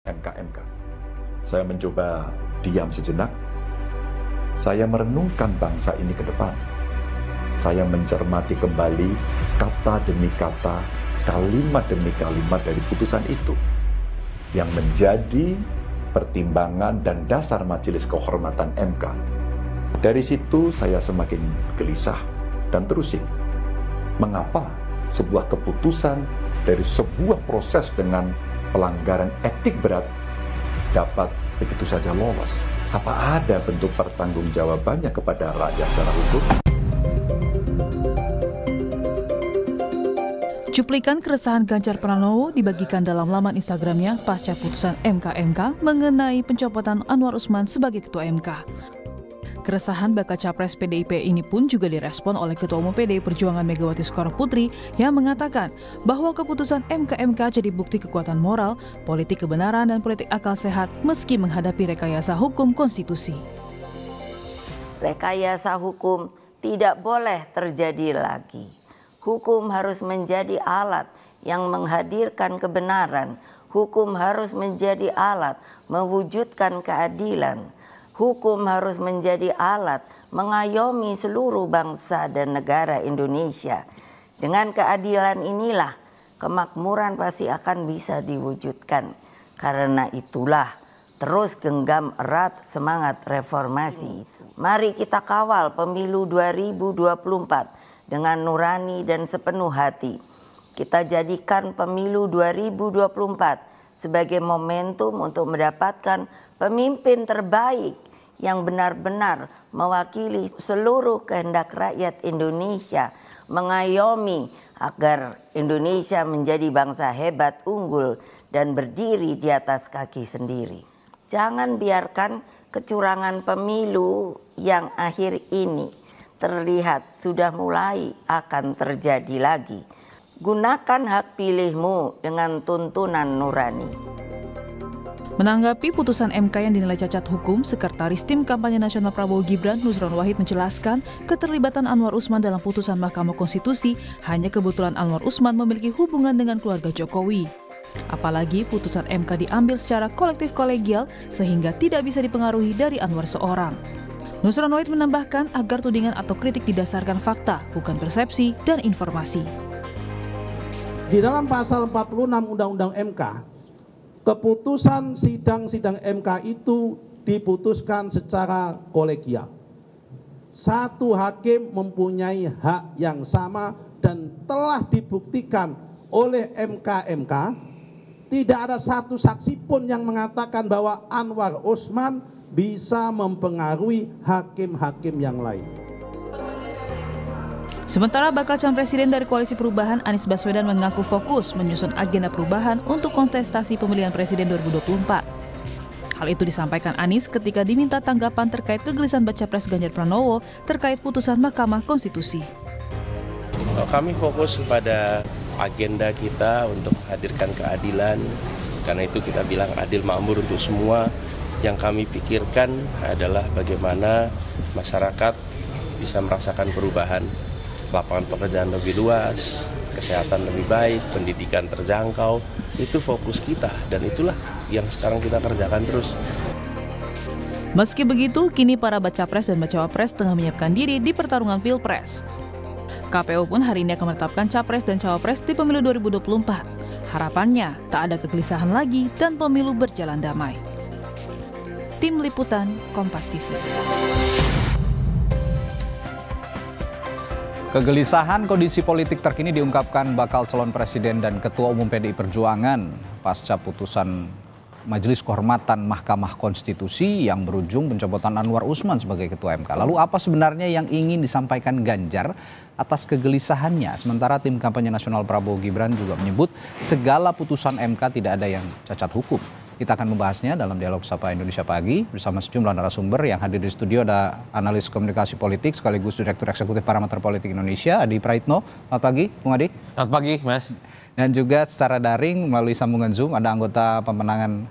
MK-MK. Saya mencoba diam sejenak. Saya merenungkan bangsa ini ke depan. Saya mencermati kembali kata demi kata, kalimat demi kalimat dari putusan itu yang menjadi pertimbangan dan dasar Majelis Kehormatan MK. Dari situ saya semakin gelisah dan terusik. Mengapa sebuah keputusan dari sebuah proses dengan pelanggaran etik berat dapat begitu saja lolos? Apa ada bentuk pertanggungjawabannya kepada rakyat secara hukum? Cuplikan keresahan Ganjar Pranowo dibagikan dalam laman Instagramnya pasca putusan MK-MK mengenai pencopotan Anwar Usman sebagai Ketua MK. Keresahan bakal Capres PDIP ini pun juga direspon oleh Ketua Umum PDI Perjuangan Megawati Soekarnoputri yang mengatakan bahwa keputusan MK-MK jadi bukti kekuatan moral, politik kebenaran, dan politik akal sehat meski menghadapi rekayasa hukum konstitusi. Rekayasa hukum tidak boleh terjadi lagi. Hukum harus menjadi alat yang menghadirkan kebenaran. Hukum harus menjadi alat mewujudkan keadilan. Hukum harus menjadi alat mengayomi seluruh bangsa dan negara Indonesia. Dengan keadilan inilah kemakmuran pasti akan bisa diwujudkan. Karena itulah terus genggam erat semangat reformasi. Mari kita kawal pemilu 2024 dengan nurani dan sepenuh hati. Kita jadikan pemilu 2024 sebagai momentum untuk mendapatkan pemimpin terbaik yang benar-benar mewakili seluruh kehendak rakyat Indonesia, mengayomi agar Indonesia menjadi bangsa hebat, unggul, dan berdiri di atas kaki sendiri. Jangan biarkan kecurangan pemilu yang akhir ini terlihat sudah mulai akan terjadi lagi. Gunakan hak pilihmu dengan tuntunan nurani. Menanggapi putusan MK yang dinilai cacat hukum, Sekretaris Tim Kampanye Nasional Prabowo Gibran, Nusron Wahid menjelaskan keterlibatan Anwar Usman dalam putusan Mahkamah Konstitusi hanya kebetulan Anwar Usman memiliki hubungan dengan keluarga Jokowi. Apalagi putusan MK diambil secara kolektif kolegial sehingga tidak bisa dipengaruhi dari Anwar seorang. Nusron Wahid menambahkan agar tudingan atau kritik didasarkan fakta, bukan persepsi dan informasi. Di dalam pasal 46 Undang-Undang MK, keputusan sidang-sidang MK itu diputuskan secara kolegial. Satu hakim mempunyai hak yang sama dan telah dibuktikan oleh MK-MK. Tidak ada satu saksi pun yang mengatakan bahwa Anwar Usman bisa mempengaruhi hakim-hakim yang lain. Sementara bakal calon presiden dari Koalisi Perubahan Anies Baswedan mengaku fokus menyusun agenda perubahan untuk kontestasi pemilihan presiden 2024. Hal itu disampaikan Anies ketika diminta tanggapan terkait kegelisahan baca pres Ganjar Pranowo terkait putusan Mahkamah Konstitusi. Kami fokus pada agenda kita untuk menghadirkan keadilan, karena itu kita bilang adil makmur untuk semua. Yang kami pikirkan adalah bagaimana masyarakat bisa merasakan perubahan, lapangan pekerjaan lebih luas, kesehatan lebih baik, pendidikan terjangkau. Itu fokus kita dan itulah yang sekarang kita kerjakan terus. Meski begitu, kini para baca pres dan bacawa pres tengah menyiapkan diri di pertarungan Pilpres. KPU pun hari ini akan menetapkan capres dan cawapres di pemilu 2024. Harapannya tak ada kegelisahan lagi dan pemilu berjalan damai. Tim Liputan Kompas TV. Kegelisahan kondisi politik terkini diungkapkan bakal calon presiden dan Ketua Umum PDI Perjuangan pasca putusan Majelis Kehormatan Mahkamah Konstitusi yang berujung pencopotan Anwar Usman sebagai Ketua MK. Lalu apa sebenarnya yang ingin disampaikan Ganjar atas kegelisahannya? Sementara tim kampanye nasional Prabowo Gibran juga menyebut segala putusan MK tidak ada yang cacat hukum. Kita akan membahasnya dalam dialog Sapa Indonesia Pagi bersama sejumlah narasumber yang hadir di studio. Ada analis komunikasi politik sekaligus Direktur Eksekutif Parameter Politik Indonesia, Adi Praitno. Selamat pagi, Bung Adi. Selamat pagi, Mas. Dan juga secara daring melalui sambungan Zoom ada anggota pemenangan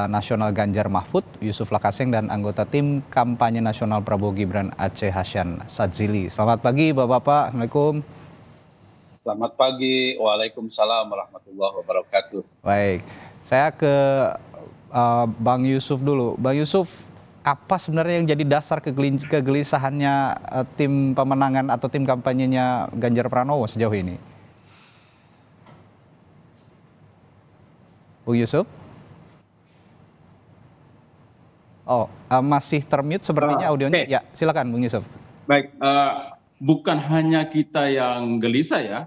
nasional Ganjar Mahfud, Yusuf Lakaseng, dan anggota tim kampanye nasional Prabowo Gibran, Aceh Hasyan Sadzili. Selamat pagi, Bapak-Bapak. Assalamualaikum. Selamat pagi, waalaikumsalam warahmatullahi wabarakatuh. Baik, saya ke Bang Yusuf dulu. Bang Yusuf, apa sebenarnya yang jadi dasar kegelisahannya tim pemenangan atau tim kampanyenya Ganjar Pranowo sejauh ini? Bung Yusuf? Oh, masih termute sepertinya audionya. Oke. Ya, silakan Bung Yusuf. Baik, bukan hanya kita yang gelisah ya,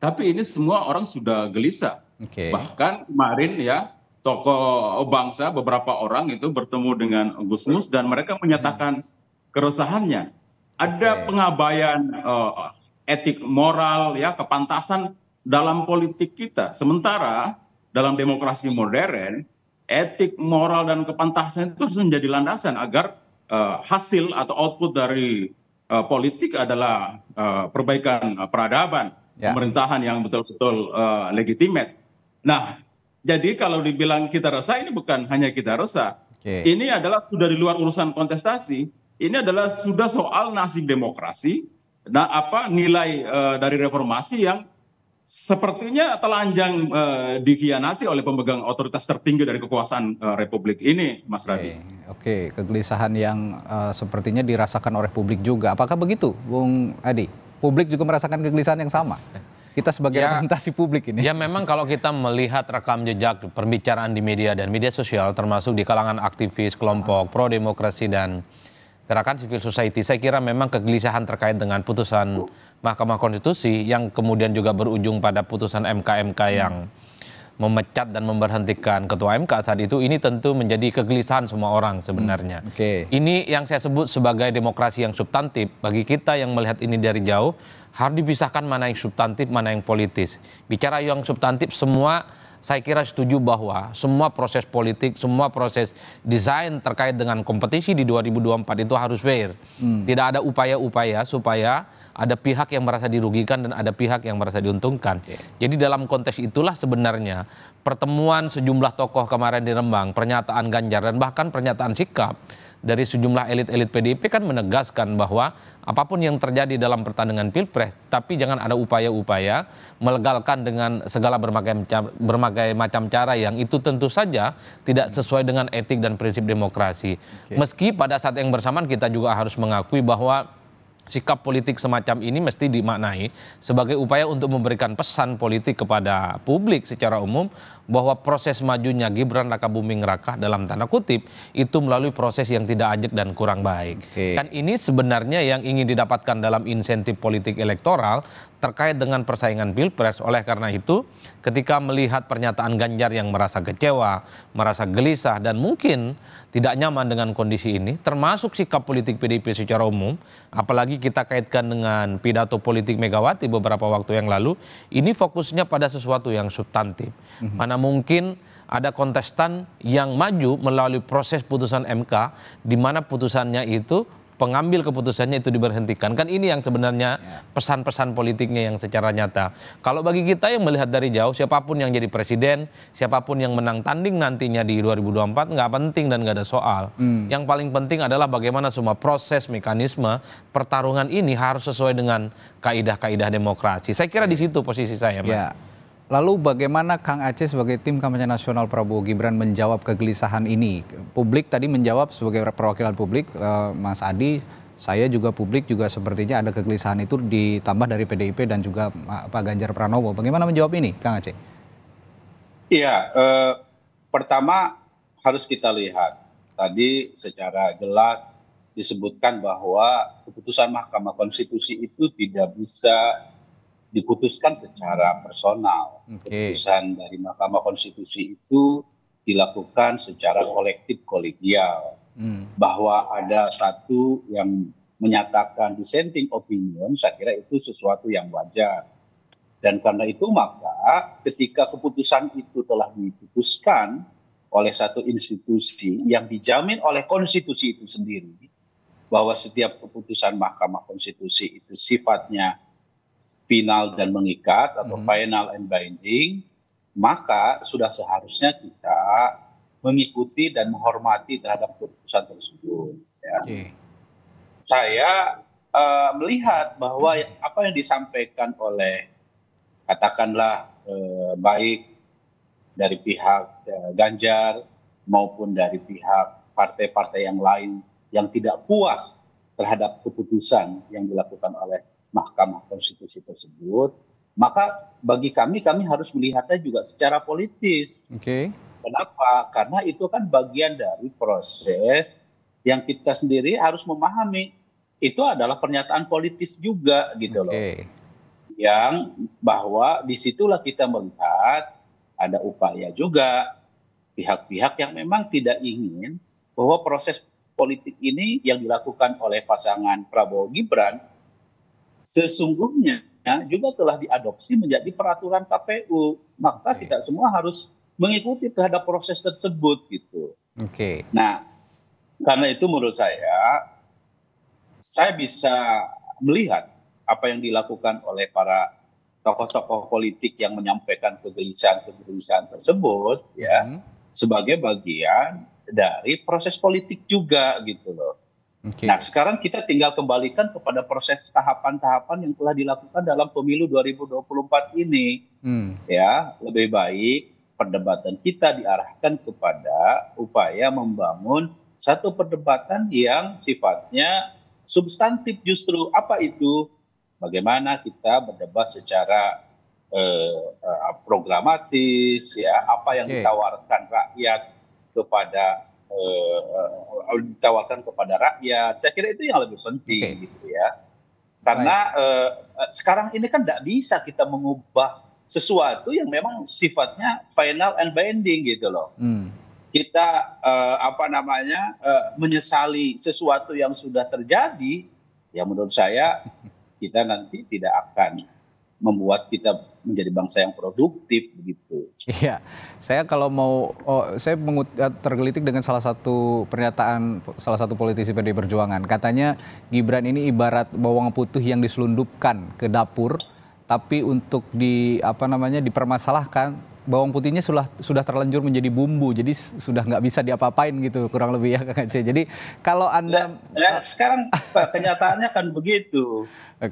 tapi ini semua orang sudah gelisah. Oke. Bahkan kemarin ya, tokoh bangsa beberapa orang itu bertemu dengan Gus Mus dan mereka menyatakan keresahannya. Ada Oke. pengabaian etik moral ya, kepantasan dalam politik kita. Sementara dalam demokrasi modern, etik moral dan kepantasan itu harus menjadi landasan agar hasil atau output dari politik adalah perbaikan peradaban, Ya. pemerintahan yang betul-betul legitimate. Nah, jadi kalau dibilang kita resah, ini bukan hanya kita resah. Oke. Ini adalah sudah di luar urusan kontestasi. Ini adalah sudah soal nasib demokrasi. Nah, nilai dari reformasi yang sepertinya telanjang dikhianati oleh pemegang otoritas tertinggi dari kekuasaan Republik ini, Mas Radhi. Oke, kegelisahan yang sepertinya dirasakan oleh publik juga. Apakah begitu, Bung Adi? Publik juga merasakan kegelisahan yang sama? Kita sebagai representasi publik ini. Ya memang kalau kita melihat rekam jejak pembicaraan di media dan media sosial, termasuk di kalangan aktivis, kelompok pro-demokrasi dan gerakan civil society, saya kira memang kegelisahan terkait dengan putusan Mahkamah Konstitusi yang kemudian juga berujung pada putusan MK yang memecat dan memberhentikan Ketua MK saat itu, ini tentu menjadi kegelisahan semua orang sebenarnya. Oke. Ini yang saya sebut sebagai demokrasi yang substantif. Bagi kita yang melihat ini dari jauh, harus dipisahkan mana yang substantif, mana yang politis. Bicara yang substantif, semua saya kira setuju bahwa semua proses politik, semua proses desain terkait dengan kompetisi di 2024 itu harus fair. Tidak ada upaya-upaya supaya ada pihak yang merasa dirugikan dan ada pihak yang merasa diuntungkan. Jadi dalam konteks itulah sebenarnya pertemuan sejumlah tokoh kemarin di Rembang, pernyataan Ganjar dan bahkan pernyataan sikap dari sejumlah elit-elit PDIP kan menegaskan bahwa apapun yang terjadi dalam pertandingan Pilpres, tapi jangan ada upaya-upaya melegalkan dengan segala berbagai macam cara yang itu tentu saja tidak sesuai dengan etik dan prinsip demokrasi. Meski pada saat yang bersamaan kita juga harus mengakui bahwa sikap politik semacam ini mesti dimaknai sebagai upaya untuk memberikan pesan politik kepada publik secara umum bahwa proses majunya Gibran Rakabuming Raka dalam tanda kutip itu melalui proses yang tidak ajak dan kurang baik. Kan ini sebenarnya yang ingin didapatkan dalam insentif politik elektoral terkait dengan persaingan Pilpres. Oleh karena itu ketika melihat pernyataan Ganjar yang merasa kecewa, merasa gelisah dan mungkin tidak nyaman dengan kondisi ini, termasuk sikap politik PDIP secara umum, apalagi kita kaitkan dengan pidato politik Megawati beberapa waktu yang lalu, ini fokusnya pada sesuatu yang substantif. Mana mungkin ada kontestan yang maju melalui proses putusan MK, di mana putusannya itu pengambil keputusannya itu diberhentikan. Kan ini yang sebenarnya pesan-pesan politiknya yang secara nyata. Kalau bagi kita yang melihat dari jauh, siapapun yang jadi presiden, siapapun yang menang tanding nantinya di 2024 nggak penting dan nggak ada soal. Yang paling penting adalah bagaimana semua proses mekanisme pertarungan ini harus sesuai dengan kaidah-kaidah demokrasi. Saya kira di situ posisi saya, Mas. Ya. Lalu bagaimana Kang Aceh sebagai tim kampanye nasional Prabowo Gibran menjawab kegelisahan ini? Publik tadi menjawab sebagai perwakilan publik, Mas Adi, saya juga publik juga sepertinya ada kegelisahan itu ditambah dari PDIP dan juga Pak Ganjar Pranowo. Bagaimana menjawab ini, Kang Aceh? Iya, pertama harus kita lihat. Tadi secara jelas disebutkan bahwa keputusan Mahkamah Konstitusi itu tidak bisa diputuskan secara personal. Keputusan dari Mahkamah Konstitusi itu dilakukan secara kolektif kolegial. Bahwa ada satu yang menyatakan dissenting opinion, saya kira itu sesuatu yang wajar. Dan karena itu maka ketika keputusan itu telah diputuskan oleh satu institusi yang dijamin oleh konstitusi itu sendiri, bahwa setiap keputusan Mahkamah Konstitusi itu sifatnya final dan mengikat atau final and binding, maka sudah seharusnya kita mengikuti dan menghormati terhadap keputusan tersebut. Ya. Saya melihat bahwa apa yang disampaikan oleh katakanlah baik dari pihak Ganjar maupun dari pihak partai-partai yang lain yang tidak puas terhadap keputusan yang dilakukan oleh Mahkamah Konstitusi tersebut, maka bagi kami harus melihatnya juga secara politis. Oke. Kenapa? Karena itu kan bagian dari proses yang kita sendiri harus memahami. Itu adalah pernyataan politis juga gitu loh. Yang bahwa disitulah kita melihat ada upaya juga pihak-pihak yang memang tidak ingin bahwa proses politik ini yang dilakukan oleh pasangan Prabowo Gibran sesungguhnya juga telah diadopsi menjadi peraturan KPU. Maka kita semua harus mengikuti terhadap proses tersebut gitu. Nah, karena itu menurut saya bisa melihat apa yang dilakukan oleh para tokoh-tokoh politik yang menyampaikan kegelisahan tersebut ya sebagai bagian dari proses politik juga gitu loh. Nah, sekarang kita tinggal kembalikan kepada proses tahapan-tahapan yang telah dilakukan dalam pemilu 2024 ini. Ya, lebih baik perdebatan kita diarahkan kepada upaya membangun satu perdebatan yang sifatnya substantif justru. Apa itu? Bagaimana kita berdebat secara programatis, ya, apa yang ditawarkan rakyat kepada rakyat. Saya kira itu yang lebih penting gitu ya. Karena sekarang ini kan tidak bisa kita mengubah sesuatu yang memang sifatnya final and binding gitu loh. Kita menyesali sesuatu yang sudah terjadi, ya menurut saya kita nanti tidak akan membuat kita menjadi bangsa yang produktif begitu. Iya, saya kalau mau, saya tergelitik dengan salah satu pernyataan salah satu politisi PDI Perjuangan. Katanya Gibran ini ibarat bawang putih yang diselundupkan ke dapur, tapi untuk dipermasalahkan bawang putihnya sudah terlanjur menjadi bumbu, jadi sudah nggak bisa diapa-apain gitu, kurang lebih ya Kang Aceh. Jadi kalau Anda sekarang kenyataannya kan begitu.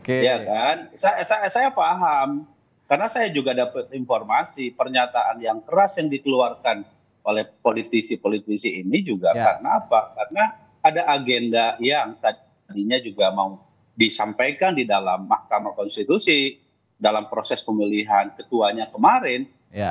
Ya kan, saya paham karena saya juga dapat informasi pernyataan yang keras yang dikeluarkan oleh politisi-politisi ini juga karena apa? Karena ada agenda yang tadinya juga mau disampaikan di dalam Mahkamah Konstitusi dalam proses pemilihan ketuanya kemarin,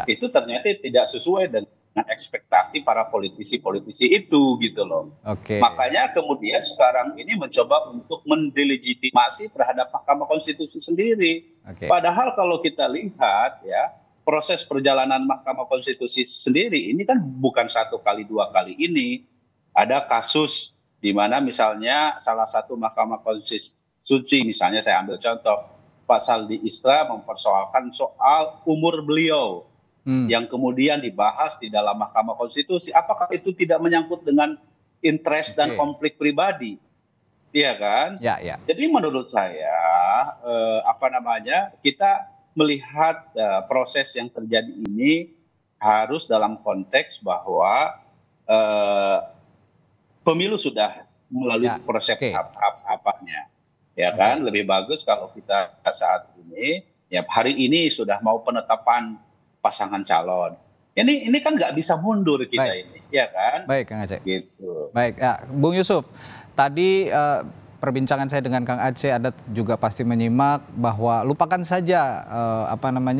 itu ternyata tidak sesuai dengan ekspektasi para politisi-politisi itu gitu loh. Makanya kemudian sekarang ini mencoba untuk mendelegitimasi terhadap Mahkamah Konstitusi sendiri. Padahal kalau kita lihat ya, proses perjalanan Mahkamah Konstitusi sendiri ini kan bukan 1 kali 2 kali ini. Ada kasus di mana misalnya salah satu Mahkamah Konstitusi, misalnya saya ambil contoh Pak Saldi Isra mempersoalkan soal umur beliau. Yang kemudian dibahas di dalam Mahkamah Konstitusi, apakah itu tidak menyangkut dengan interest dan konflik pribadi, iya kan? Jadi menurut saya kita melihat proses yang terjadi ini harus dalam konteks bahwa pemilu sudah melalui proses tahap-tahapnya, ya kan? Lebih bagus kalau kita saat ini, ya hari ini sudah mau penetapan pasangan calon. Ini kan nggak bisa mundur kita ini, ya kan? Baik, Kang Aceh. Gitu. Baik, ya, Bung Yusuf. Tadi perbincangan saya dengan Kang Aceh, Anda juga pasti menyimak bahwa lupakan saja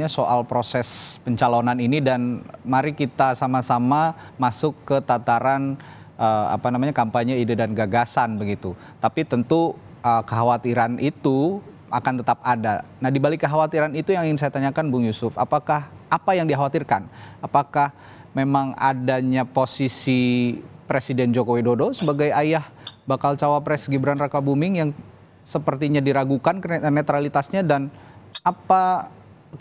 soal proses pencalonan ini dan mari kita sama-sama masuk ke tataran kampanye ide dan gagasan begitu. Tapi tentu kekhawatiran itu akan tetap ada. Nah, di balik kekhawatiran itu yang ingin saya tanyakan Bung Yusuf, apa yang dikhawatirkan? Apakah memang adanya posisi Presiden Joko Widodo sebagai ayah bakal cawapres Gibran Rakabuming yang sepertinya diragukan netralitasnya, dan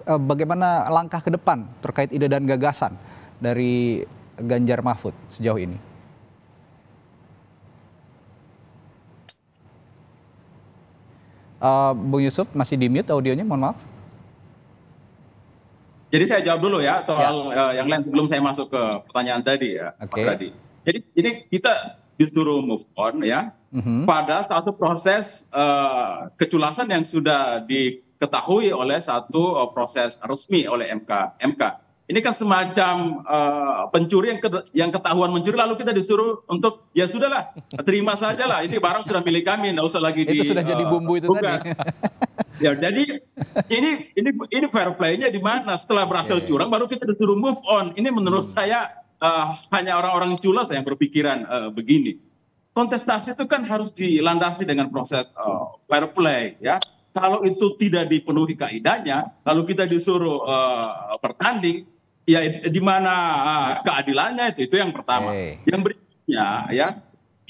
bagaimana langkah ke depan terkait ide dan gagasan dari Ganjar Mahfud sejauh ini? Bung Yusuf masih di mute audionya, mohon maaf. Jadi saya jawab dulu ya soal yang lain sebelum saya masuk ke pertanyaan tadi ya, Mas Radi. Jadi ini kita disuruh move on ya pada satu proses keculasan yang sudah diketahui oleh satu proses resmi oleh MK Ini kan semacam pencuri yang ketahuan mencuri lalu kita disuruh untuk ya sudahlah terima saja lah, ini barang sudah milik kami, nggak usah lagi itu sudah jadi bumbu itu tadi. Ya, jadi ini fair play-nya di mana? Setelah berhasil curang baru kita disuruh move on. Ini menurut saya hanya orang-orang culas yang berpikiran begini. Kontestasi itu kan harus dilandasi dengan proses fair play, ya. Kalau itu tidak dipenuhi kaidahnya, lalu kita disuruh bertanding, ya di mana keadilannya itu yang pertama. Yang berikutnya, ya.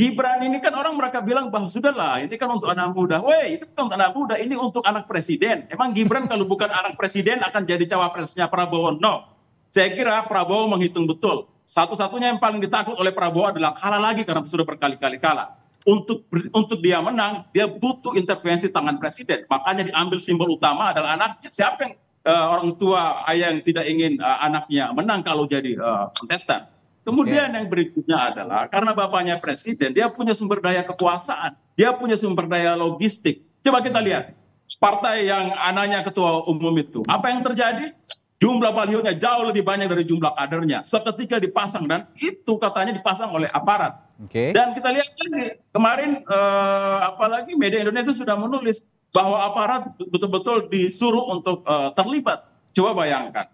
Gibran ini kan orang mereka bilang bahwa sudahlah ini kan untuk anak muda. Weh, itu kan untuk anak muda, ini untuk anak presiden. Emang Gibran kalau bukan anak presiden akan jadi cawapresnya Prabowo? No. Saya kira Prabowo menghitung betul. Satu-satunya yang paling ditakut oleh Prabowo adalah kalah lagi karena sudah berkali-kali kalah. Untuk dia menang, dia butuh intervensi tangan presiden. Makanya diambil simbol utama adalah anaknya. Siapa yang orang tua ayah yang tidak ingin anaknya menang kalau jadi kontestan? Kemudian yang berikutnya adalah karena bapaknya presiden, dia punya sumber daya kekuasaan, dia punya sumber daya logistik. Coba kita lihat partai yang anaknya ketua umum itu, apa yang terjadi? Jumlah balihonya jauh lebih banyak dari jumlah kadernya. Seketika dipasang dan itu katanya dipasang oleh aparat. Dan kita lihat lagi kemarin apalagi media Indonesia sudah menulis bahwa aparat betul-betul disuruh untuk terlibat. Coba bayangkan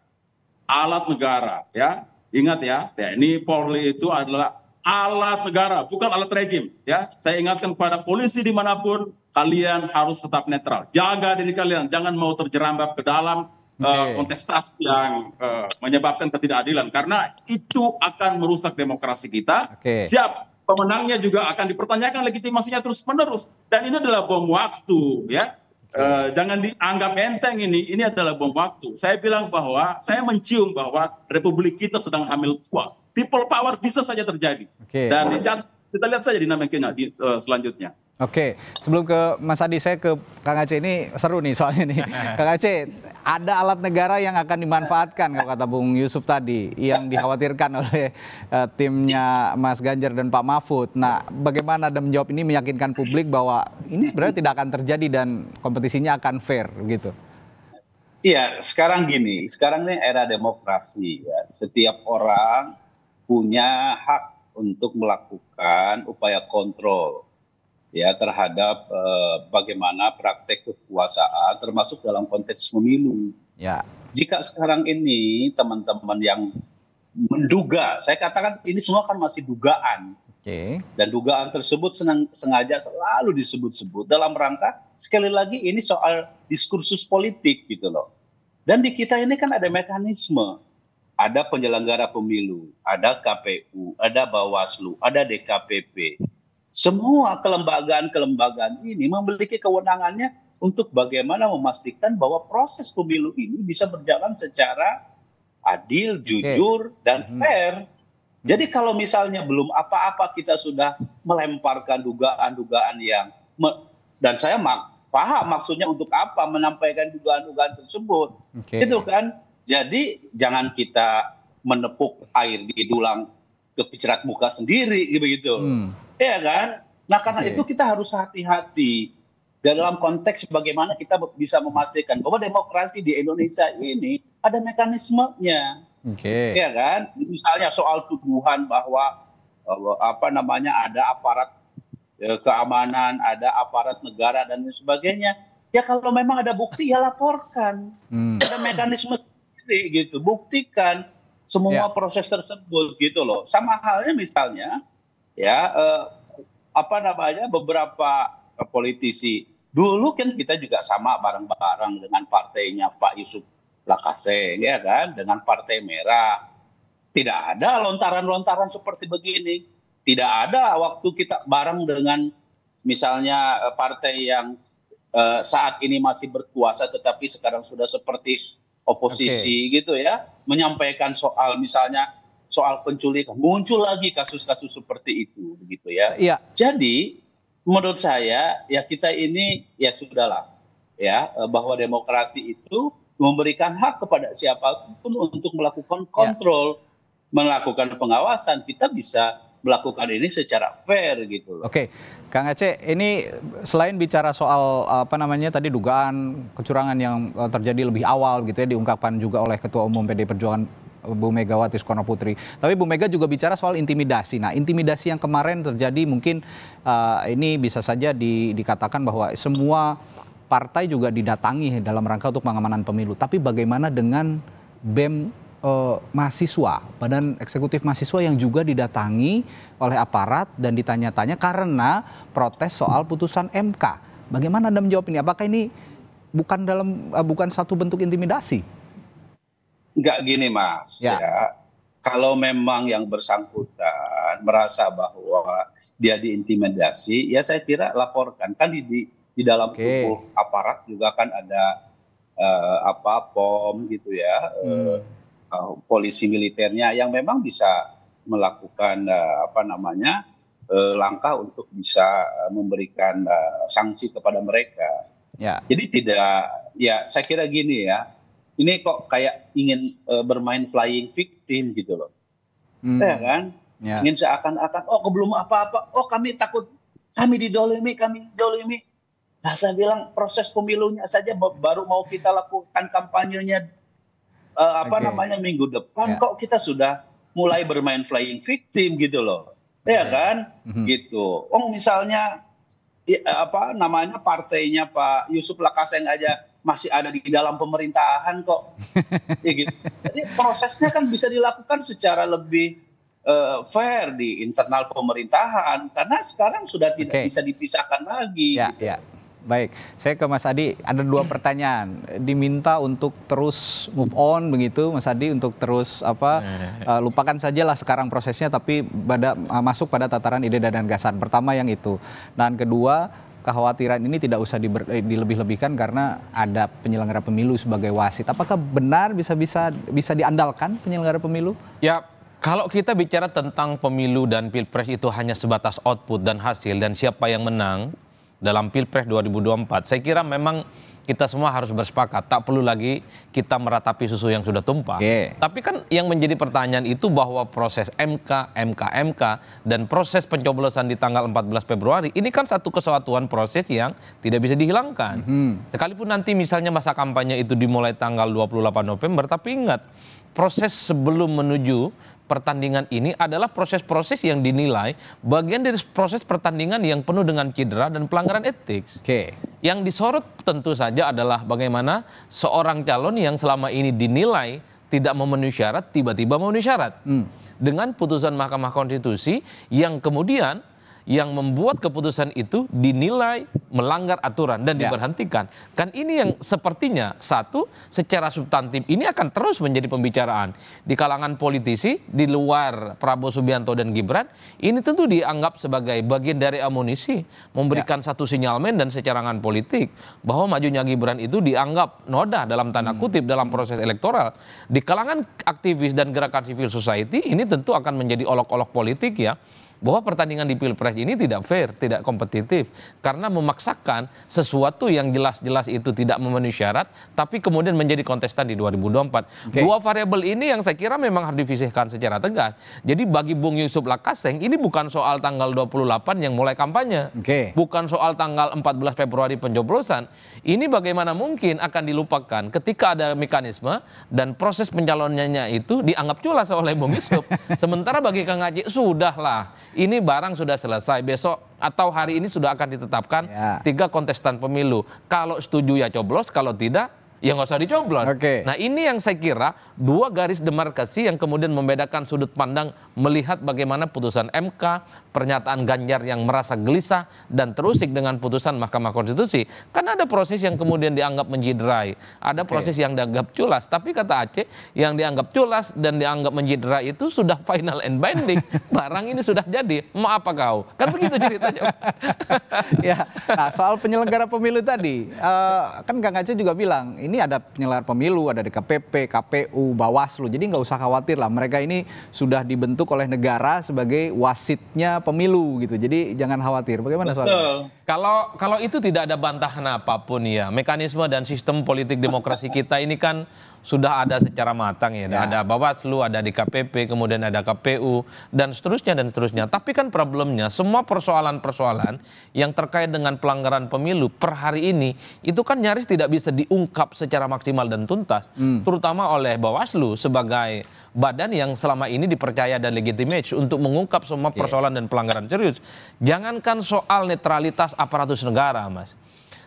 alat negara, ya. Ingat ya, ini Polri itu adalah alat negara, bukan alat rejim. Ya, saya ingatkan kepada polisi dimanapun, kalian harus tetap netral. Jaga diri kalian, jangan mau terjerambab ke dalam kontestasi yang menyebabkan ketidakadilan, karena itu akan merusak demokrasi kita. Siap, pemenangnya juga akan dipertanyakan legitimasinya terus-menerus. Dan ini adalah bom waktu, ya. Jangan dianggap enteng ini adalah bom waktu. Saya bilang bahwa saya mencium bahwa Republik kita sedang hamil tua. People power bisa saja terjadi. Dan kita lihat saja dinamikanya selanjutnya. Oke, sebelum ke Mas Adi, saya ke Kang Aceh. Ini seru nih soalnya nih. Kang Aceh, ada alat negara yang akan dimanfaatkan kalau kata Bung Yusuf tadi, yang dikhawatirkan oleh timnya Mas Ganjar dan Pak Mahfud. Nah, bagaimana Anda menjawab ini, meyakinkan publik bahwa ini sebenarnya tidak akan terjadi dan kompetisinya akan fair gitu? Iya, sekarang gini, sekarang ini era demokrasi ya. Setiap orang punya hak untuk melakukan upaya kontrol ya terhadap bagaimana praktek kekuasaan termasuk dalam konteks pemilu. Ya. Jika sekarang ini teman-teman yang menduga, saya katakan ini semua kan masih dugaan. Dan dugaan tersebut sengaja selalu disebut-sebut dalam rangka sekali lagi ini soal diskursus politik gitu loh. Dan di kita ini kan ada mekanisme, ada penyelenggara pemilu, ada KPU, ada Bawaslu, ada DKPP. Semua kelembagaan-kelembagaan ini memiliki kewenangannya untuk bagaimana memastikan bahwa proses pemilu ini bisa berjalan secara adil, jujur, dan fair. Jadi kalau misalnya belum apa-apa kita sudah melemparkan dugaan-dugaan yang dan saya paham maksudnya untuk apa menyampaikan dugaan-dugaan tersebut. Itu kan. Jadi jangan kita menepuk air di dulang kepicirat muka sendiri begitu. Ya kan? Nah karena itu kita harus hati-hati dalam konteks bagaimana kita bisa memastikan bahwa demokrasi di Indonesia ini ada mekanismenya. Ya kan? Misalnya soal tuduhan bahwa ada aparat keamanan, ada aparat negara dan sebagainya. Ya kalau memang ada bukti ya laporkan. Ada mekanisme sendiri gitu, buktikan semua proses tersebut gitu loh. Sama halnya misalnya ya beberapa politisi dulu kan kita juga sama bareng-bareng dengan partainya Pak Yusuf Lakaseng ya kan, dengan Partai Merah. Tidak ada lontaran-lontaran seperti begini. Tidak ada waktu kita bareng dengan misalnya partai yang saat ini masih berkuasa tetapi sekarang sudah seperti oposisi gitu ya, menyampaikan soal misalnya soal penculikan, muncul lagi kasus-kasus seperti itu begitu ya. Jadi menurut saya ya kita ini ya sudahlah ya bahwa demokrasi itu memberikan hak kepada siapapun untuk melakukan kontrol, melakukan pengawasan. Kita bisa melakukan ini secara fair gitu loh. Oke, Kang Aceh, ini selain bicara soal tadi dugaan kecurangan yang terjadi lebih awal gitu ya, diungkapkan juga oleh Ketua Umum PDI Perjuangan Bu Megawati Soekarno Putri. Tapi Bu Mega juga bicara soal intimidasi. Nah, intimidasi yang kemarin terjadi mungkin ini bisa saja dikatakan bahwa semua partai juga didatangi dalam rangka untuk pengamanan pemilu. Tapi bagaimana dengan BEM mahasiswa, Badan Eksekutif Mahasiswa yang juga didatangi oleh aparat dan ditanya-tanya karena protes soal putusan MK. Bagaimana Anda menjawab ini? Apakah ini bukan satu bentuk intimidasi? Enggak gini Mas, ya. Kalau memang yang bersangkutan merasa bahwa dia diintimidasi, ya saya kira laporkan. Kan di dalam tubuh aparat juga kan ada POM gitu ya. Polisi militernya yang memang bisa melakukan langkah untuk bisa memberikan sanksi kepada mereka. Jadi saya kira gini ya, ini kok kayak ingin bermain flying victim gitu loh, ya kan? Ingin seakan-akan belum apa-apa, kami takut, kami didolimi. Nah saya bilang proses pemilunya saja baru mau kita lakukan kampanyenya minggu depan, kok kita sudah mulai bermain flying victim gitu loh, ya kan? Gitu. Misalnya partainya Pak Yusuf Lakaseng aja masih ada di dalam pemerintahan kok, ya gitu. Jadi prosesnya kan bisa dilakukan secara lebih fair di internal pemerintahan, karena sekarang sudah tidak bisa dipisahkan lagi. Ya. Baik, saya ke Mas Adi, ada 2 pertanyaan. Diminta untuk terus move on begitu, Mas Adi, untuk terus lupakan sajalah sekarang prosesnya, tapi masuk pada tataran ide dan gagasan. Pertama yang itu. Dan kedua, kekhawatiran ini tidak usah dilebih-lebihkan karena ada penyelenggara pemilu sebagai wasit. Apakah benar bisa diandalkan penyelenggara pemilu? Ya, kalau kita bicara tentang pemilu dan pilpres itu hanya sebatas output dan hasil dan siapa yang menang dalam Pilpres 2024, saya kira memang kita semua harus bersepakat, tak perlu lagi kita meratapi susu yang sudah tumpah. Tapi kan yang menjadi pertanyaan itu bahwa proses MK, dan proses pencoblosan di tanggal 14 Februari, ini kan satu kesatuan proses yang tidak bisa dihilangkan. Sekalipun nanti misalnya masa kampanye itu dimulai tanggal 28 November, tapi ingat, proses sebelum menuju pertandingan ini adalah proses-proses yang dinilai bagian dari proses pertandingan yang penuh dengan cedera dan pelanggaran etik. Yang disorot tentu saja adalah bagaimana seorang calon yang selama ini dinilai tidak memenuhi syarat tiba-tiba memenuhi syarat. Dengan putusan Mahkamah Konstitusi yang kemudian yang membuat keputusan itu dinilai melanggar aturan dan diberhentikan. Kan ini yang sepertinya secara substantif ini akan terus menjadi pembicaraan di kalangan politisi di luar Prabowo Subianto dan Gibran. Ini tentu dianggap sebagai bagian dari amunisi memberikan satu sinyalmen dan secarangan politik bahwa majunya Gibran itu dianggap noda dalam tanda kutip dalam proses elektoral. Di kalangan aktivis dan gerakan civil society ini tentu akan menjadi olok-olok politik ya, bahwa pertandingan di Pilpres ini tidak fair, tidak kompetitif, karena memaksakan sesuatu yang jelas-jelas itu tidak memenuhi syarat, tapi kemudian menjadi kontestan di 2024. Dua variabel ini yang saya kira memang harus dipisahkan secara tegas. Jadi bagi Bung Yusuf Lakaseng, ini bukan soal tanggal 28 yang mulai kampanye, bukan soal tanggal 14 Februari pencoblosan. Ini bagaimana mungkin akan dilupakan ketika ada mekanisme dan proses pencalonannya itu dianggap culas oleh Bung Yusuf. Sementara bagi Kang Aceh, sudahlah. Ini barang sudah selesai, besok atau hari ini sudah akan ditetapkan 3 kontestan pemilu. Kalau setuju ya coblos, kalau tidak ya nggak usah dicoblos. Nah ini yang saya kira 2 garis demarkasi yang kemudian membedakan sudut pandang melihat bagaimana putusan MK, pernyataan Ganjar yang merasa gelisah dan terusik dengan putusan Mahkamah Konstitusi. Kan ada proses yang kemudian dianggap menjiderai, ada proses yang dianggap culas. Tapi kata Aceh, yang dianggap culas dan dianggap menjiderai itu sudah final and binding. Barang ini sudah jadi, mau apa kau? Kan begitu ceritanya. Ya, nah soal penyelenggara pemilu tadi, kan Kang Aceh juga bilang, ini ada penyelenggara pemilu, ada DKPP, KPU, Bawaslu, jadi nggak usah khawatir lah. Mereka ini sudah dibentuk oleh negara sebagai wasitnya pemilu gitu. Jadi jangan khawatir. Bagaimana soalnya? Kalau itu tidak ada bantahan apapun ya, mekanisme dan sistem politik demokrasi kita ini kan sudah ada secara matang ya. Ada Bawaslu, ada DKPP, kemudian ada KPU dan seterusnya dan seterusnya. Tapi kan problemnya semua persoalan-persoalan yang terkait dengan pelanggaran pemilu per hari ini itu kan nyaris tidak bisa diungkap secara maksimal dan tuntas, terutama oleh Bawaslu sebagai badan yang selama ini dipercaya dan legitimate untuk mengungkap semua persoalan dan pelanggaran serius. Jangankan soal netralitas aparatus negara, Mas.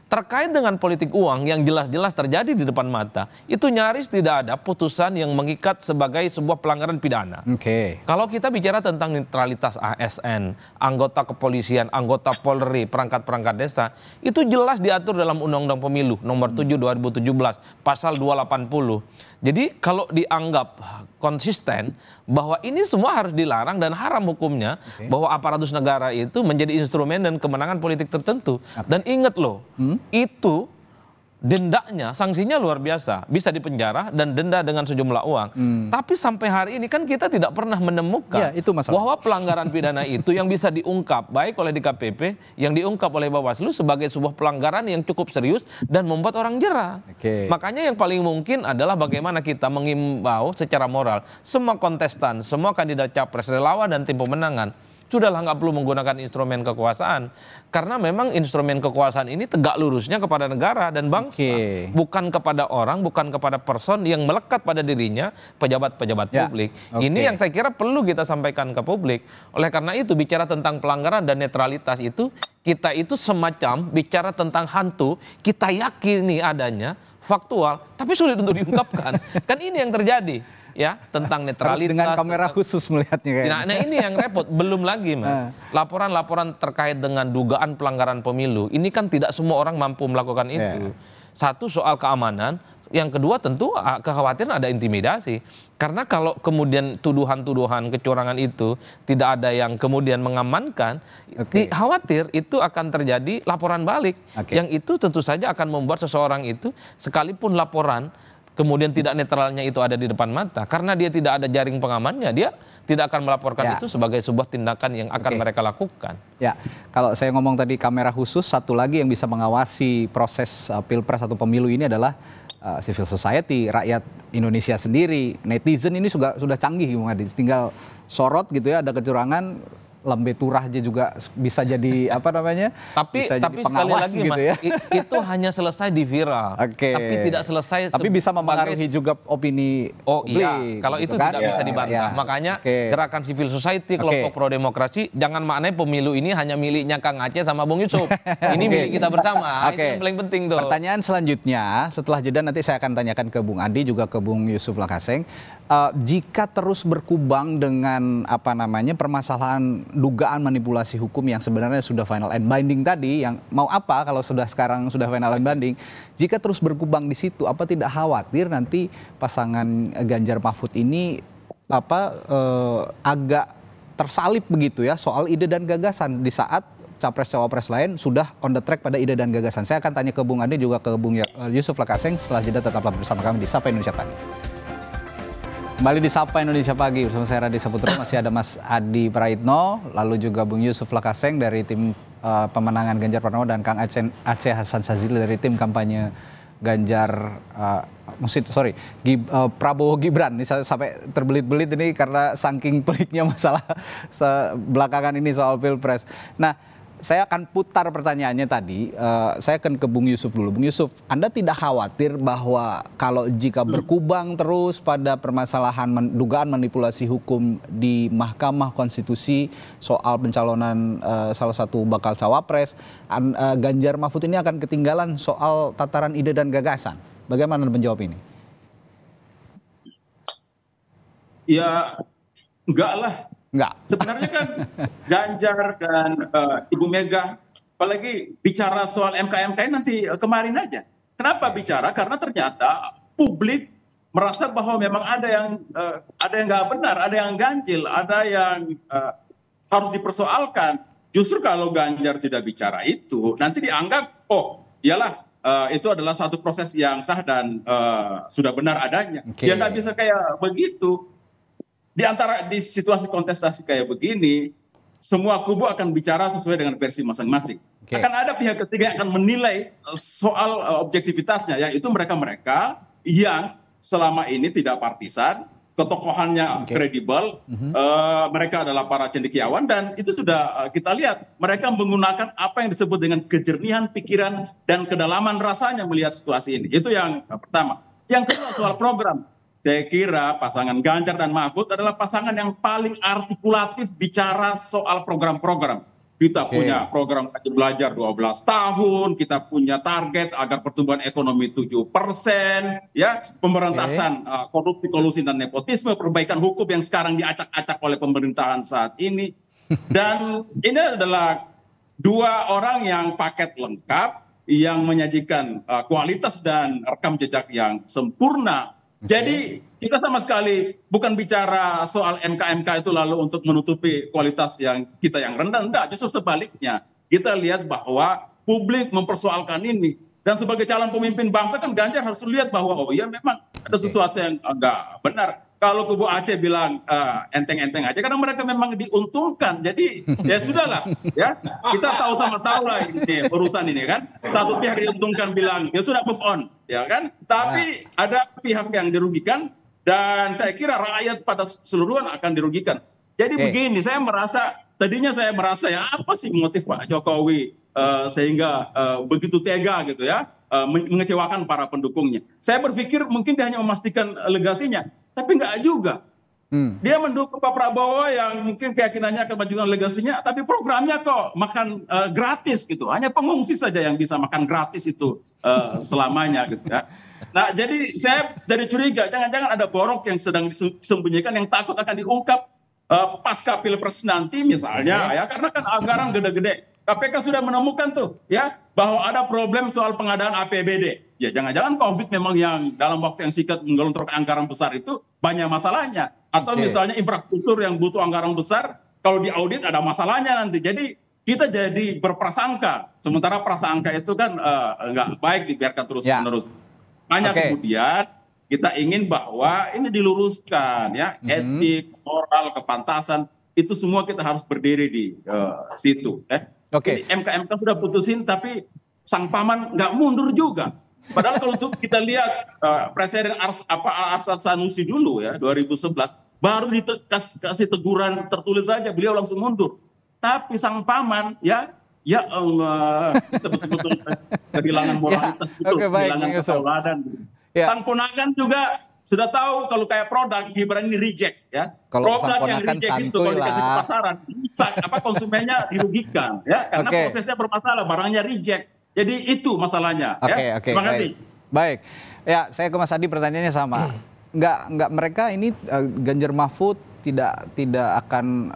Terkait dengan politik uang yang jelas-jelas terjadi di depan mata, itu nyaris tidak ada putusan yang mengikat sebagai sebuah pelanggaran pidana. Kalau kita bicara tentang netralitas ASN, anggota kepolisian, anggota Polri, perangkat-perangkat desa, itu jelas diatur dalam Undang-Undang Pemilu nomor 7 2017, pasal 280. Jadi kalau dianggap konsisten bahwa ini semua harus dilarang dan haram hukumnya, bahwa aparatus negara itu menjadi instrumen dan kemenangan politik tertentu. Dan ingat loh, itu dendanya, sanksinya luar biasa, bisa dipenjara dan denda dengan sejumlah uang. Tapi sampai hari ini kan kita tidak pernah menemukan bahwa pelanggaran pidana itu yang bisa diungkap baik oleh DKPP, yang diungkap oleh Bawaslu sebagai sebuah pelanggaran yang cukup serius dan membuat orang jera. Makanya yang paling mungkin adalah bagaimana kita mengimbau secara moral semua kontestan, semua kandidat capres, relawan dan tim pemenangan, sudahlah nggak perlu menggunakan instrumen kekuasaan. Karena memang instrumen kekuasaan ini tegak lurusnya kepada negara dan bangsa. Bukan kepada orang, bukan kepada person yang melekat pada dirinya, pejabat-pejabat publik. Ini yang saya kira perlu kita sampaikan ke publik. Oleh karena itu bicara tentang pelanggaran dan netralitas itu, kita itu semacam bicara tentang hantu, kita yakini adanya, faktual, tapi sulit untuk diungkapkan. Kan ini yang terjadi. Ya, tentang netralitas. Harus dengan kamera khusus melihatnya kayaknya. Nah ini yang repot. Belum lagi, Mas. Laporan-laporan terkait dengan dugaan pelanggaran pemilu. Ini kan tidak semua orang mampu melakukan itu. Satu, soal keamanan. Yang kedua tentu kekhawatiran ada intimidasi. Karena kalau kemudian tuduhan-tuduhan kecurangan itu tidak ada yang kemudian mengamankan, khawatir itu akan terjadi laporan balik. Yang itu tentu saja akan membuat seseorang itu, sekalipun laporan kemudian tidak netralnya itu ada di depan mata, karena dia tidak ada jaring pengamannya, dia tidak akan melaporkan itu sebagai sebuah tindakan yang akan mereka lakukan. Ya, kalau saya ngomong tadi kamera khusus, satu lagi yang bisa mengawasi proses pilpres atau pemilu ini adalah civil society, rakyat Indonesia sendiri. Netizen ini sudah canggih, Bung Adi. Tinggal sorot gitu ya, ada kecurangan, lembe turah aja juga bisa jadi apa namanya? Tapi sekali lagi gitu, Mas, itu hanya selesai di viral. Tapi tidak selesai. Tapi bisa mempengaruhi juga opini publik. Iya, kalau gitu itu tidak bisa dibantah. Makanya gerakan civil society, kelompok pro demokrasi, jangan maknanya pemilu ini hanya miliknya Kang Aceh sama Bung Yusuf. Ini milik kita bersama. Itu yang paling penting tuh. Pertanyaan selanjutnya, setelah jeda nanti saya akan tanyakan ke Bung Adi juga ke Bung Yusuf Lakaseng. Jika terus berkubang dengan apa namanya permasalahan dugaan manipulasi hukum yang sebenarnya sudah final and binding tadi, yang mau apa kalau sekarang sudah final and binding, jika terus berkubang di situ, apa tidak khawatir nanti pasangan Ganjar Mahfud ini agak tersalip begitu ya soal ide dan gagasan di saat capres-cawapres lain sudah on the track pada ide dan gagasan. Saya akan tanya ke Bung Adi juga ke Bung Yusuf Lakaseng setelah jeda. Tetaplah bersama kami di Sapa Indonesia Pagi. Kembali di Sapa Indonesia Pagi bersama saya Radhi Saputro, masih ada Mas Adi Praitno, lalu juga Bung Yusuf Lakaseng dari tim pemenangan Ganjar Pranowo dan Kang Aceh Hasan Sazili dari tim kampanye Ganjar Prabowo Gibran. Ini sampai terbelit-belit ini karena saking peliknya masalah belakangan ini soal Pilpres. Nah, saya akan putar pertanyaannya tadi. Saya akan ke Bung Yusuf dulu. Bung Yusuf, Anda tidak khawatir bahwa jika berkubang terus pada permasalahan dugaan manipulasi hukum di Mahkamah Konstitusi soal pencalonan salah satu bakal cawapres, Ganjar Mahfud ini akan ketinggalan soal tataran ide dan gagasan? Bagaimana Anda menjawab ini? Ya, enggak lah. Enggak. Sebenarnya kan Ganjar dan Ibu Mega, apalagi bicara soal MK nanti kemarin aja. Kenapa bicara? Karena ternyata publik merasa bahwa memang ada yang nggak benar, ada yang ganjil, ada yang harus dipersoalkan. Justru kalau Ganjar tidak bicara itu, nanti dianggap iyalah itu adalah satu proses yang sah dan sudah benar adanya. Dia nggak bisa kayak begitu. Di situasi kontestasi kayak begini, semua kubu akan bicara sesuai dengan versi masing-masing. Akan ada pihak ketiga yang akan menilai soal objektivitasnya, yaitu mereka-mereka yang selama ini tidak partisan, ketokohannya kredibel, mereka adalah para cendekiawan, dan itu sudah kita lihat mereka menggunakan apa yang disebut dengan kejernihan pikiran dan kedalaman rasanya melihat situasi ini. Itu yang pertama. Yang kedua soal program. Saya kira pasangan Ganjar dan Mahfud adalah pasangan yang paling artikulatif bicara soal program-program. Kita punya program wajib belajar 12 tahun, kita punya target agar pertumbuhan ekonomi 7%, ya, pemberantasan korupsi, kolusi, dan nepotisme, perbaikan hukum yang sekarang diacak-acak oleh pemerintahan saat ini. Dan ini adalah dua orang yang paket lengkap, yang menyajikan kualitas dan rekam jejak yang sempurna. Jadi kita sama sekali bukan bicara soal MK-MK itu lalu untuk menutupi kualitas yang kita yang rendah, enggak, justru sebaliknya. Kita lihat bahwa publik mempersoalkan ini, dan sebagai calon pemimpin bangsa kan Ganjar harus lihat bahwa oh iya memang ada sesuatu yang enggak benar. Kalau kubu Aceh bilang enteng-enteng aja karena mereka memang diuntungkan. Jadi ya sudahlah, ya kita tahu sama tahu lah ini urusan ini kan. Satu pihak diuntungkan bilang ya sudah move on, ya kan. Tapi ada pihak yang dirugikan, dan saya kira rakyat pada keseluruhan akan dirugikan. Jadi begini, tadinya saya merasa ya apa sih motif Pak Jokowi sehingga begitu tega gitu ya, mengecewakan para pendukungnya. Saya berpikir mungkin dia hanya memastikan legasinya, tapi enggak juga. Dia mendukung Pak Prabowo yang mungkin keyakinannya akan majukan legasinya, tapi programnya kok makan gratis gitu. Hanya pengungsi saja yang bisa makan gratis itu selamanya gitu ya. Nah, jadi saya jadi curiga, jangan-jangan ada borok yang sedang disembunyikan yang takut akan diungkap pasca Pilpres nanti misalnya, ya, karena kan anggaran gede-gede. KPK sudah menemukan tuh ya bahwa ada problem soal pengadaan APBD. Ya jangan-jangan COVID memang yang dalam waktu yang singkat menggelontorkan anggaran besar itu banyak masalahnya. Atau misalnya infrastruktur yang butuh anggaran besar, kalau diaudit ada masalahnya nanti. Jadi kita jadi berprasangka, sementara prasangka itu kan nggak baik dibiarkan terus-menerus. Hanya kemudian kita ingin bahwa ini diluruskan ya, etik, moral, kepantasan, itu semua kita harus berdiri di situ. Jadi MK sudah putusin, tapi sang paman nggak mundur juga. Padahal kalau kita lihat Presiden Arsyad Sanusi dulu ya 2011 baru dikasih teguran tertulis saja beliau langsung mundur. Tapi sang paman ya Allah, kita betul-betul kehilangan moralitas, kehilangan kesauladan. Sang ponakan juga sudah tahu kalau kayak produk Gibran ini reject ya. Kalau produk yang reject itu kalau dikasih ke pasaran, konsumennya dirugikan ya, karena prosesnya bermasalah, barangnya reject. Jadi itu masalahnya. Terima kasih. Baik, ya saya ke Mas Adi pertanyaannya sama. Nggak mereka ini Ganjar Mahfud tidak akan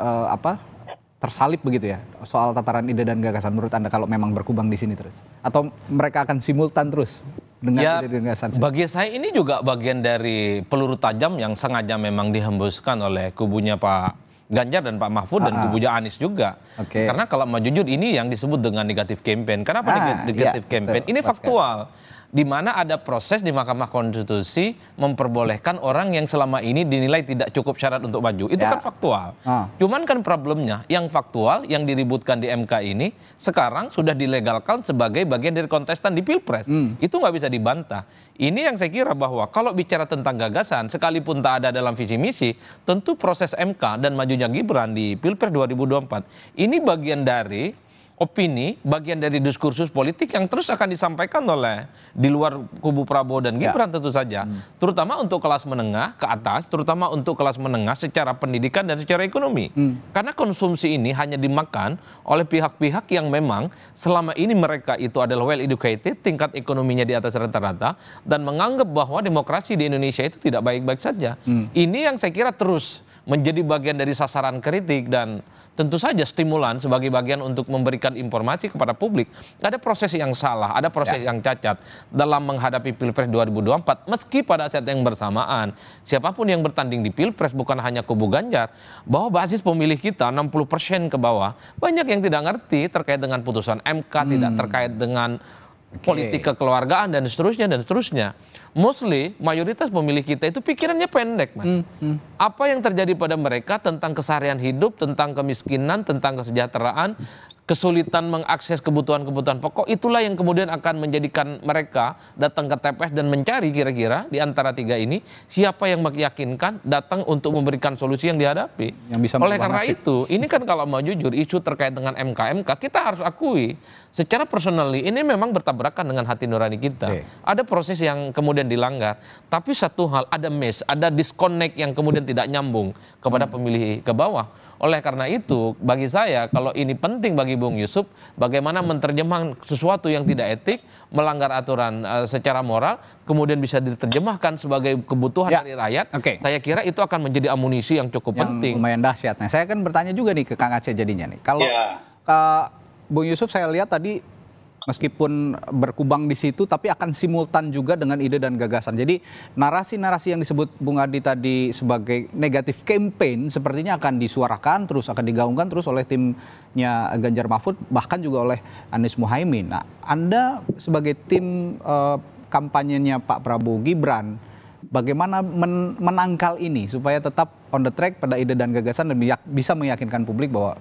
tersalip begitu ya soal tataran ide dan gagasan menurut Anda kalau memang berkubang di sini terus, atau mereka akan simultan terus dengan ide dan gagasan? Bagi saya ini juga bagian dari peluru tajam yang sengaja memang dihembuskan oleh kubunya Pak Ganjar dan Pak Mahfud dan kubunya Anies juga. Karena kalau mau jujur ini yang disebut dengan negatif campaign. Kenapa negatif campaign? Ini faktual. Di mana ada proses di Mahkamah Konstitusi memperbolehkan orang yang selama ini dinilai tidak cukup syarat untuk maju. Itu kan faktual. Cuman kan problemnya yang faktual yang diributkan di MK ini sekarang sudah dilegalkan sebagai bagian dari kontestan di Pilpres. Itu nggak bisa dibantah. Ini yang saya kira bahwa kalau bicara tentang gagasan sekalipun tak ada dalam visi misi, tentu proses MK dan majunya Gibran di Pilpres 2024 ini bagian dari opini, bagian dari diskursus politik yang terus akan disampaikan oleh di luar kubu Prabowo dan Gibran tentu saja. Terutama untuk kelas menengah ke atas, terutama untuk kelas menengah secara pendidikan dan secara ekonomi. Karena konsumsi ini hanya dimakan oleh pihak-pihak yang memang selama ini mereka itu adalah well educated, tingkat ekonominya di atas rata-rata, dan menganggap bahwa demokrasi di Indonesia itu tidak baik-baik saja. Ini yang saya kira terus menjadi bagian dari sasaran kritik dan tentu saja stimulan sebagai bagian untuk memberikan informasi kepada publik. Ada proses yang salah, ada proses yang cacat dalam menghadapi Pilpres 2024. Meski pada saat yang bersamaan, siapapun yang bertanding di Pilpres bukan hanya kubu Ganjar, bahwa basis pemilih kita 60% ke bawah, banyak yang tidak ngerti terkait dengan putusan MK, tidak terkait dengan politik kekeluargaan dan seterusnya dan seterusnya. Mostly mayoritas pemilih kita itu pikirannya pendek, Mas. Apa yang terjadi pada mereka tentang keseharian hidup, tentang kemiskinan, tentang kesejahteraan, kesulitan mengakses kebutuhan-kebutuhan pokok, itulah yang kemudian akan menjadikan mereka datang ke TPS dan mencari kira-kira di antara tiga ini siapa yang meyakinkan datang untuk memberikan solusi yang dihadapi. Yang bisa Oleh karena itu, ini kan kalau mau jujur isu terkait dengan MK kita harus akui secara personally ini memang bertabrakan dengan hati nurani kita. Ada proses yang kemudian dilanggar, tapi satu hal ada miss, ada disconnect yang kemudian tidak nyambung kepada pemilih ke bawah. Oleh karena itu, bagi saya, kalau ini penting bagi Bung Yusuf, bagaimana menerjemahkan sesuatu yang tidak etik, melanggar aturan secara moral, kemudian bisa diterjemahkan sebagai kebutuhan dari rakyat, saya kira itu akan menjadi amunisi yang cukup penting. Lumayan dahsyat. Nah, saya akan bertanya juga nih ke Kang Aceh jadinya nih. Kalau Bung Yusuf saya lihat tadi, meskipun berkubang di situ, tapi akan simultan juga dengan ide dan gagasan. Jadi narasi-narasi yang disebut Bung Adi tadi sebagai negatif campaign sepertinya akan disuarakan terus, akan digaungkan terus oleh timnya Ganjar Mahfud, bahkan juga oleh Anies Muhaimin. Nah, Anda sebagai tim kampanyenya Pak Prabowo Gibran, bagaimana menangkal ini supaya tetap on the track pada ide dan gagasan dan bisa meyakinkan publik bahwa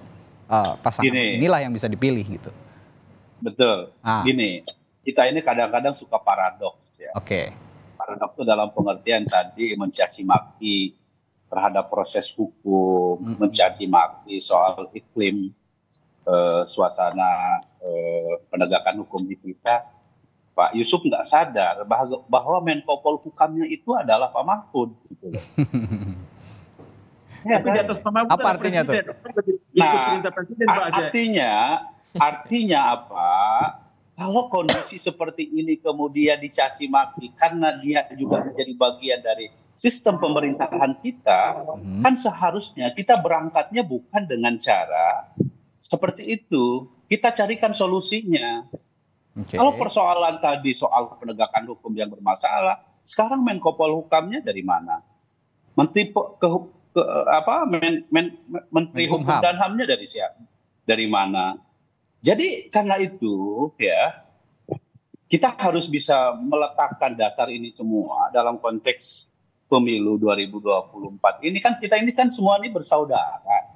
pasangan inilah yang bisa dipilih gitu. Betul. Gini, kita ini kadang-kadang suka paradoks ya. Paradoks itu dalam pengertian tadi mencaci maki terhadap proses hukum, mencaci maki soal iklim suasana penegakan hukum di kita. Pak Yusuf nggak sadar bahwa Menko Polhukamnya itu adalah Pak Mahfud. Gitu. Tapi di atas Pak Mahfud apa artinya tuh? Artinya apa? Kalau kondisi seperti ini kemudian dicaci maki karena dia juga menjadi bagian dari sistem pemerintahan kita, kan seharusnya kita berangkatnya bukan dengan cara seperti itu. Kita carikan solusinya. Kalau persoalan tadi soal penegakan hukum yang bermasalah, sekarang Menko Polhukamnya dari mana? Menteri Menteri Hukum dan HAM-nya dari siapa? Dari mana? Jadi karena itu ya kita harus bisa meletakkan dasar ini semua dalam konteks pemilu 2024 ini kan kita ini kan semua ini bersaudara.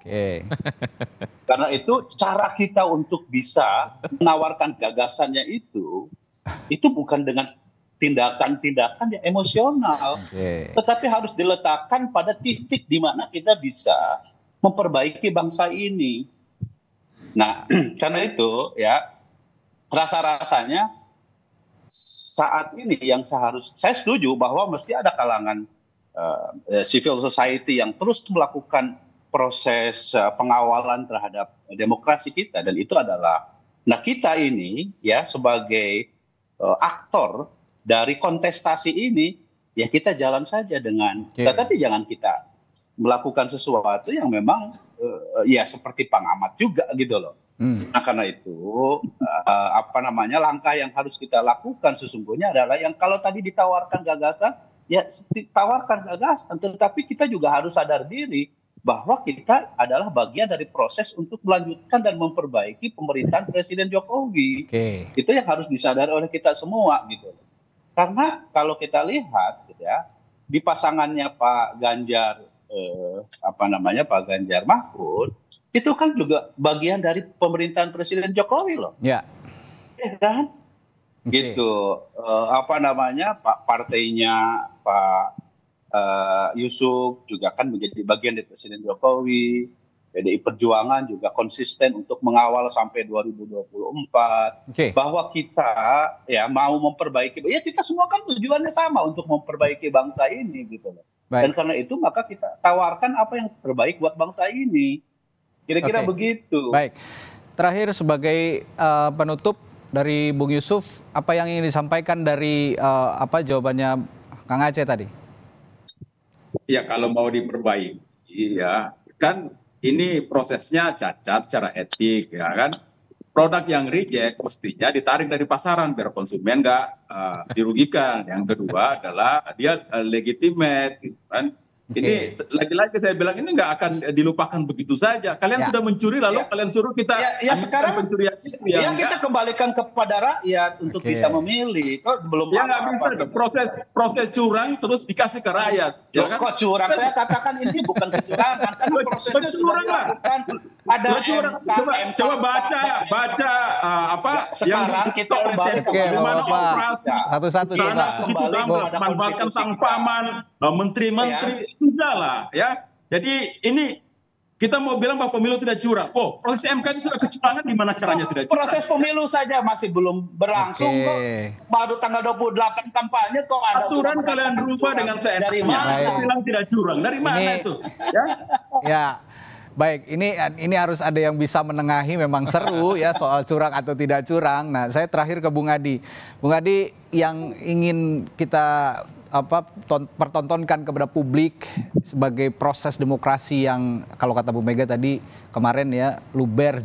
Karena itu cara kita untuk bisa menawarkan gagasannya itu bukan dengan tindakan-tindakan yang emosional, tetapi harus diletakkan pada titik di mana kita bisa memperbaiki bangsa ini. Nah, karena itu ya rasa-rasanya saat ini yang saya setuju bahwa mesti ada kalangan civil society yang terus melakukan proses pengawalan terhadap demokrasi kita, dan itu adalah kita ini ya sebagai aktor dari kontestasi ini ya kita jalan saja dengan tetapi jangan kita melakukan sesuatu yang memang ya seperti pengamat juga gitu loh. Nah karena itu langkah yang harus kita lakukan sesungguhnya adalah yang kalau tadi ditawarkan gagasan ya tawarkan gagasan, tetapi kita juga harus sadar diri bahwa kita adalah bagian dari proses untuk melanjutkan dan memperbaiki pemerintahan Presiden Jokowi. Itu yang harus disadari oleh kita semua gitu. Karena kalau kita lihat gitu ya di pasangannya Pak Ganjar Pak Ganjar Mahfud itu kan juga bagian dari pemerintahan Presiden Jokowi loh. Ya kan? Gitu. Partainya Pak Yusuf juga kan menjadi bagian dari Presiden Jokowi. PDI Perjuangan juga konsisten untuk mengawal sampai 2024 bahwa kita ya mau memperbaiki, ya kita semua kan tujuannya sama untuk memperbaiki bangsa ini gitu loh. Dan karena itu maka kita tawarkan apa yang terbaik buat bangsa ini. Kira-kira begitu. Baik. Terakhir sebagai penutup dari Bung Yusuf, apa yang ingin disampaikan dari jawabannya Kang Aceh tadi? Ya kalau mau diperbaiki ya kan ini prosesnya cacat secara etik ya kan. Produk yang reject mestinya ditarik dari pasaran biar konsumen nggak dirugikan. Yang kedua adalah dia legitimate gitu kan. Ini lagi-lagi saya bilang ini nggak akan dilupakan begitu saja. Kalian sudah mencuri lalu kalian suruh kita sekarang pencurian itu kita kembalikan kepada rakyat untuk bisa memilih. Kok belum nggak bisa proses curang terus dikasih ke rakyat. Ya kan? Kok curang? Saya katakan ini bukan kecurangan karena prosesnya sudah dilakukan. Ada coba baca sekarang kita kembali satu-satu manfaatkan sang paman, menteri-menteri, sudahlah ya. Jadi ini kita mau bilang bahwa pemilu tidak curang. Oh, proses MK itu sudah kecurangan, gimana caranya tidak curang? Proses pemilu saja masih belum berlangsung kok. Baru tanggal 28 kampanye kok ada aturan kalian berubah dengan seenaknya. Dari mana? Bilang tidak curang. Dari mana itu? Ya. Baik, ini harus ada yang bisa menengahi, memang seru ya soal curang atau tidak curang. Nah, saya terakhir ke Bung Adi. Bung Adi, yang ingin kita pertontonkan kepada publik sebagai proses demokrasi yang kalau kata Bu Mega tadi kemarin ya luber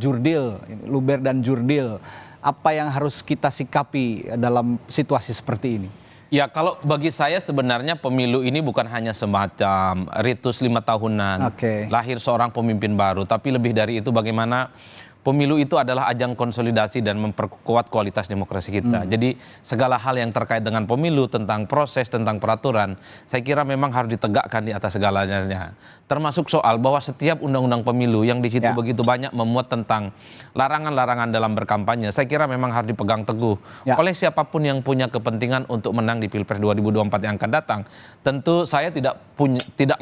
dan jurdil. Apa yang harus kita sikapi dalam situasi seperti ini? Ya, kalau bagi saya sebenarnya pemilu ini bukan hanya semacam ritus 5 tahunan, lahir seorang pemimpin baru, tapi lebih dari itu bagaimana pemilu itu adalah ajang konsolidasi dan memperkuat kualitas demokrasi kita. Jadi segala hal yang terkait dengan pemilu, tentang proses, tentang peraturan, saya kira memang harus ditegakkan di atas segalanya. Termasuk soal bahwa setiap undang-undang pemilu yang di situ begitu banyak memuat tentang larangan-larangan dalam berkampanye, saya kira memang harus dipegang teguh oleh siapapun yang punya kepentingan untuk menang di Pilpres 2024 yang akan datang. Tentu saya tidak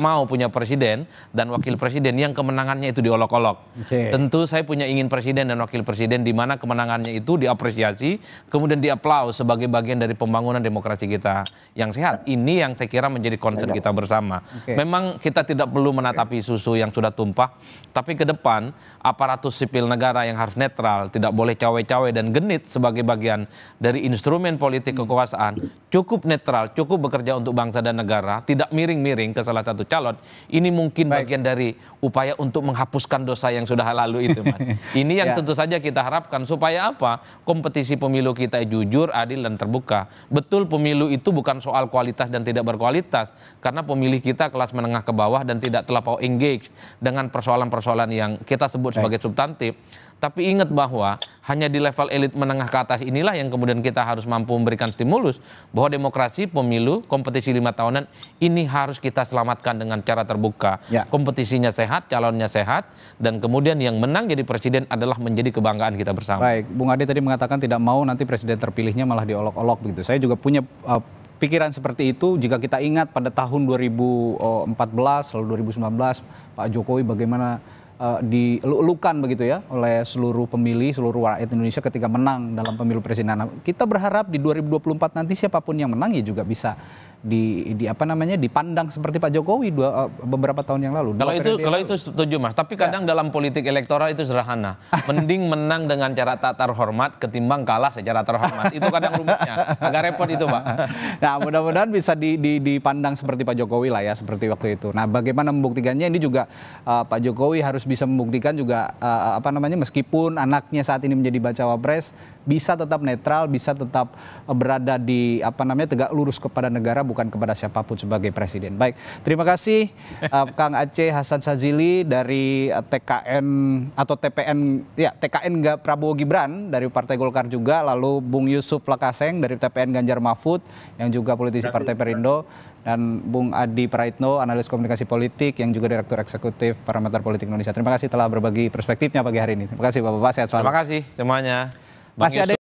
mau punya presiden dan wakil presiden yang kemenangannya itu diolok-olok. Tentu saya punya ingin presiden dan wakil presiden di mana kemenangannya itu diapresiasi, kemudian diaplaus sebagai bagian dari pembangunan demokrasi kita yang sehat. Ini yang saya kira menjadi concern kita bersama. Memang kita tidak perlu menatapi susu yang sudah tumpah, tapi ke depan aparatus sipil negara yang harus netral, tidak boleh cawe-cawe dan genit sebagai bagian dari instrumen politik kekuasaan, cukup netral, cukup bekerja untuk bangsa dan negara, tidak miring-miring ke salah satu calon. Ini mungkin bagian dari upaya untuk menghapuskan dosa yang sudah lalu itu, Mas. Ini yang tentu saja kita harapkan supaya apa? Kompetisi pemilu kita jujur, adil dan terbuka. Betul pemilu itu bukan soal kualitas dan tidak berkualitas, karena pemilih kita kelas menengah ke bawah dan tidak terlampau engage dengan persoalan-persoalan yang kita sebut sebagai substantif. Tapi ingat bahwa hanya di level elit menengah ke atas inilah yang kemudian kita harus mampu memberikan stimulus bahwa demokrasi, pemilu, kompetisi 5 tahunan ini harus kita selamatkan dengan cara terbuka. Kompetisinya sehat, calonnya sehat, dan kemudian yang menang jadi presiden adalah menjadi kebanggaan kita bersama. Baik, Bung Ade tadi mengatakan tidak mau nanti presiden terpilihnya malah diolok-olok begitu. Saya juga punya pikiran seperti itu. Jika kita ingat pada tahun 2014 lalu 2019 Pak Jokowi bagaimana dielulukan begitu ya oleh seluruh pemilih, seluruh rakyat Indonesia ketika menang dalam pemilu presiden. Kita berharap di 2024 nanti siapapun yang menang ya juga bisa dipandang seperti Pak Jokowi beberapa tahun yang lalu. Kalau itu setuju, Mas. Tapi kadang dalam politik elektoral itu sederhana. Mending menang dengan cara tak terhormat ketimbang kalah secara terhormat. Itu kadang rumusnya. Agak repot itu, Pak. Nah, mudah-mudahan bisa dipandang seperti Pak Jokowi lah ya, seperti waktu itu. Nah, bagaimana membuktikannya ini juga Pak Jokowi harus bisa membuktikan juga meskipun anaknya saat ini menjadi bacawa pres bisa tetap netral, bisa tetap berada di tegak lurus kepada negara, bukan kepada siapapun sebagai presiden. Baik, terima kasih Kang Aceh Hasan Sazili dari TKN atau TKN Prabowo Gibran dari Partai Golkar juga, lalu Bung Yusuf Lakaseng dari TPN Ganjar Mahfud yang juga politisi Partai Perindo, dan Bung Adi Praitno, analis komunikasi politik yang juga Direktur Eksekutif Parameter Politik Indonesia. Terima kasih telah berbagi perspektifnya pagi hari ini. Terima kasih Bapak-Bapak, sehat selalu. Terima kasih semuanya. Masih ada